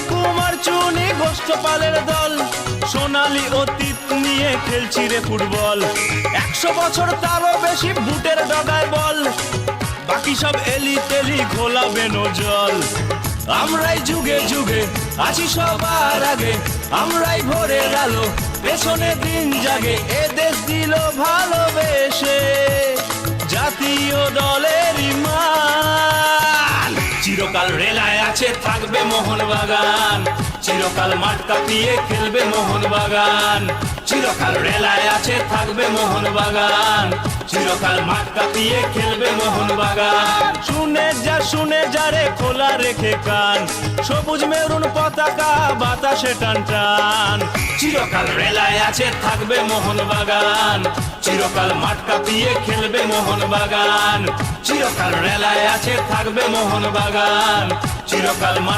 কুমার চুনি গোষ্ঠপালের দল সোনালী অতীত নিয়ে খেলছি রে ফুটবল। 100 বছর তারও বেশি বুটের ডগায় বল, বাকি সব এলি তেলি ঘোলাবে জল। আমরাই যুগে যুগে আছি সবার আগে, আমরাই ভোরের আলো পেছনে দিন জাগে। এ দেশ দিল ভালোবেসে জাতীয় দলের মান। চিরকাল রেলায় আছে থাকবে মোহনবাগান, চিরকাল মাঠ কাঁপিয়ে খেলবে মোহনবাগান। চিরকাল রেলায় আছে থাকবে মোহনবাগান, চিরকাল মাঠ কাঁপিয়ে খেলবে মোহনবাগান। শুনে যা রে খোলা রেখে কান, সবুজ মেরুন পতাকা বাতাসে টান টান। চিরকাল রেলায় আছে থাকবে মোহনবাগান, চিরকাল মাঠ কাঁপিয়ে খেলবে মোহনবাগান। চিরকাল রেলায় আছে থাকবে মোহনবাগান, চিরকাল মাঠ